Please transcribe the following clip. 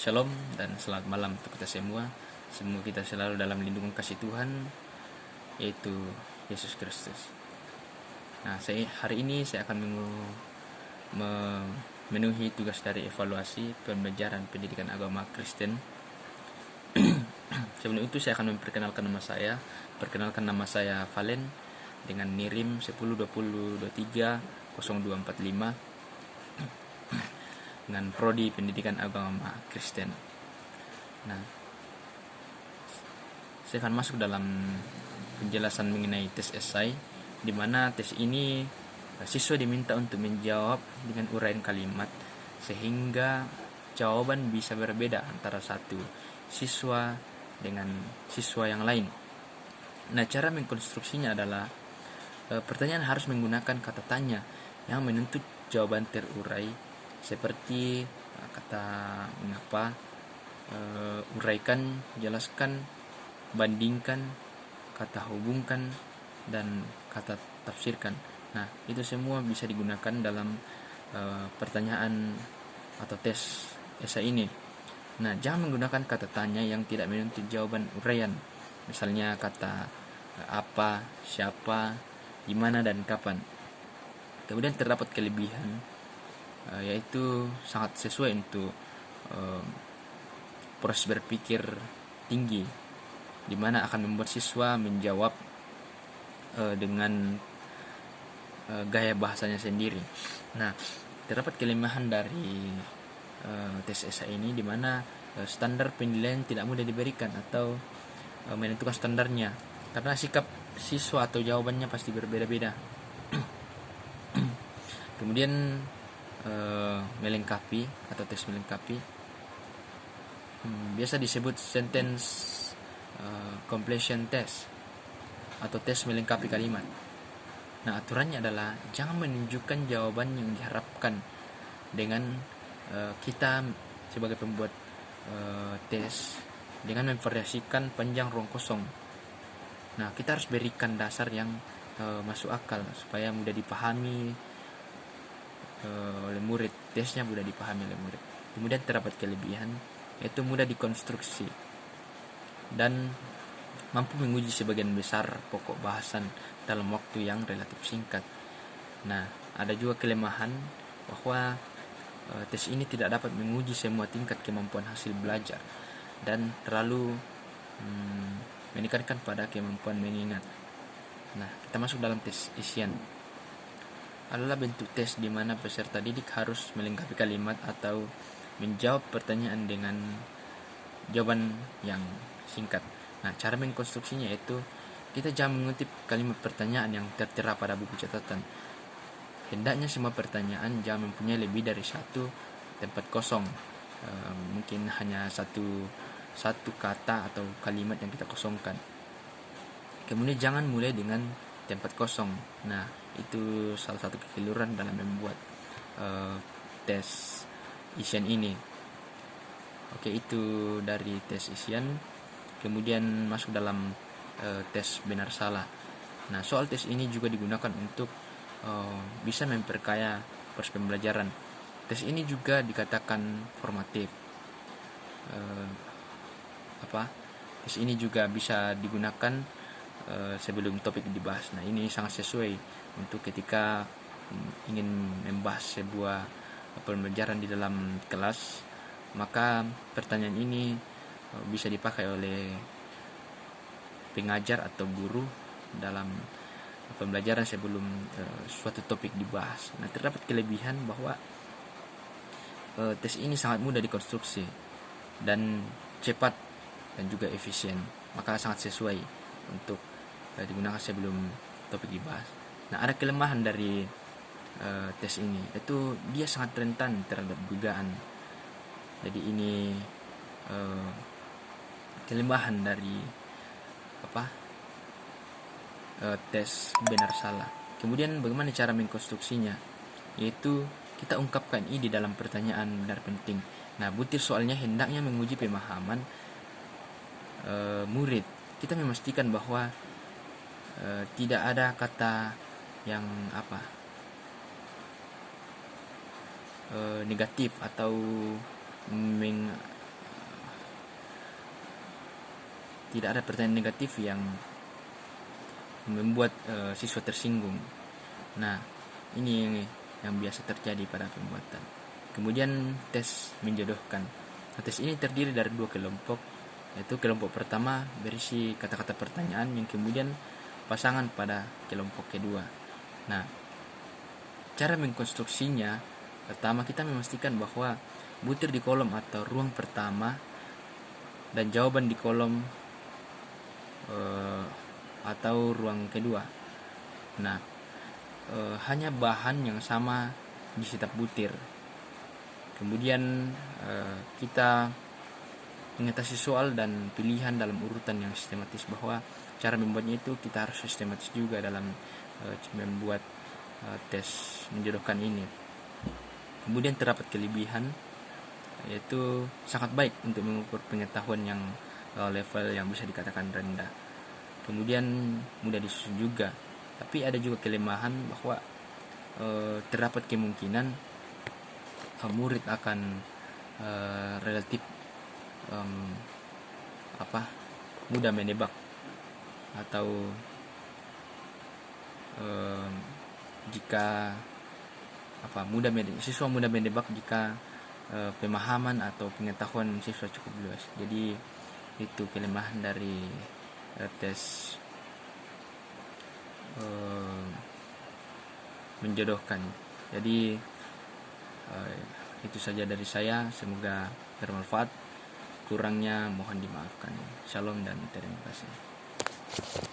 Shalom dan selamat malam untuk kita semua. Semoga kita selalu dalam lindungan kasih Tuhan, yaitu Yesus Kristus. Nah, hari ini saya akan memenuhi tugas dari evaluasi pembelajaran pendidikan agama Kristen. Sebelum itu saya akan memperkenalkan nama saya. Perkenalkan, nama saya Valen dengan NIRIM 1020230245 dengan prodi pendidikan agama Kristen. Nah, saya akan masuk dalam penjelasan mengenai tes esai, di mana tes ini siswa diminta untuk menjawab dengan uraian kalimat sehingga jawaban bisa berbeda antara satu siswa dengan siswa yang lain. Nah, cara mengkonstruksinya adalah pertanyaan harus menggunakan kata tanya yang menuntut jawaban terurai, seperti kata mengapa, uraikan, jelaskan, bandingkan, kata hubungkan, dan kata tafsirkan. Nah, itu semua bisa digunakan dalam pertanyaan atau tes esai ini. Nah, jangan menggunakan kata tanya yang tidak menuntut jawaban uraian, misalnya kata apa, siapa, di mana, dan kapan. Kemudian terdapat kelebihan, yaitu sangat sesuai untuk proses berpikir tinggi, di mana akan membuat siswa menjawab dengan gaya bahasanya sendiri. Nah, terdapat kelemahan dari tes esai ini, di mana standar penilaian tidak mudah diberikan atau menentukan standarnya, karena sikap siswa atau jawabannya pasti berbeda-beda. Kemudian melengkapi atau tes melengkapi, biasa disebut sentence completion test atau tes melengkapi kalimat. Nah, aturannya adalah jangan menunjukkan jawaban yang diharapkan dengan kita sebagai pembuat tes dengan memvariasikan panjang ruang kosong. Nah, kita harus berikan dasar yang masuk akal supaya mudah dipahami oleh murid. Tesnya mudah dipahami oleh murid. Kemudian terdapat kelebihan, yaitu mudah dikonstruksi dan mampu menguji sebagian besar pokok bahasan dalam waktu yang relatif singkat. Nah, ada juga kelemahan bahwa tes ini tidak dapat menguji semua tingkat kemampuan hasil belajar dan terlalu menekankan pada kemampuan mengingat. Nah, kita masuk dalam tes isian. Adalah bentuk tes di mana peserta didik harus melengkapi kalimat atau menjawab pertanyaan dengan jawaban yang singkat. Nah, cara mengkonstruksinya yaitu kita jangan mengutip kalimat pertanyaan yang tertera pada buku catatan. Hendaknya semua pertanyaan jangan mempunyai lebih dari satu tempat kosong. Mungkin hanya satu kata atau kalimat yang kita kosongkan. Kemudian jangan mulai dengan tempat kosong. Nah, itu salah satu kekeliruan dalam membuat tes isian ini. Oke, itu dari tes isian. Kemudian masuk dalam tes benar salah. Nah, soal tes ini juga digunakan untuk bisa memperkaya proses pembelajaran. Tes ini juga dikatakan formatif. Tes ini juga bisa digunakan sebelum topik dibahas. Nah, ini sangat sesuai untuk ketika ingin membahas sebuah pembelajaran di dalam kelas, maka pertanyaan ini bisa dipakai oleh pengajar atau guru dalam pembelajaran sebelum suatu topik dibahas. Nah, terdapat kelebihan bahwa tes ini sangat mudah dikonstruksi dan cepat dan juga efisien, maka sangat sesuai untuk digunakan sebelum topik dibahas. Nah, ada kelemahan dari tes ini, yaitu dia sangat rentan terhadap dugaan. Jadi ini kelemahan dari tes benar salah. Kemudian bagaimana cara mengkonstruksinya, yaitu kita ungkapkan ide dalam pertanyaan benar penting. Nah, butir soalnya hendaknya menguji pemahaman murid. Kita memastikan bahwa tidak ada kata yang negatif atau tidak ada pertanyaan negatif yang membuat siswa tersinggung. Nah, ini yang biasa terjadi pada pembuatan. Kemudian tes menjodohkan. Tes ini terdiri dari 2 kelompok, yaitu kelompok pertama berisi kata-kata pertanyaan yang kemudian pasangan pada kelompok kedua. Nah, cara mengkonstruksinya, pertama kita memastikan bahwa butir di kolom atau ruang pertama dan jawaban di kolom atau ruang kedua. Nah, hanya bahan yang sama di setiap butir. Kemudian kita mengatasi soal dan pilihan dalam urutan yang sistematis, bahwa cara membuatnya itu kita harus sistematis juga dalam membuat tes menjodohkan ini. Kemudian terdapat kelebihan, yaitu sangat baik untuk mengukur pengetahuan yang level yang bisa dikatakan rendah. Kemudian mudah disusun juga, tapi ada juga kelemahan bahwa terdapat kemungkinan murid akan relatif mudah menebak, atau jika siswa mudah menebak jika pemahaman atau pengetahuan siswa cukup luas. Jadi itu kelemahan dari tes menjodohkan. Jadi itu saja dari saya, semoga bermanfaat. Kurangnya mohon dimaafkan. Shalom dan terima kasih.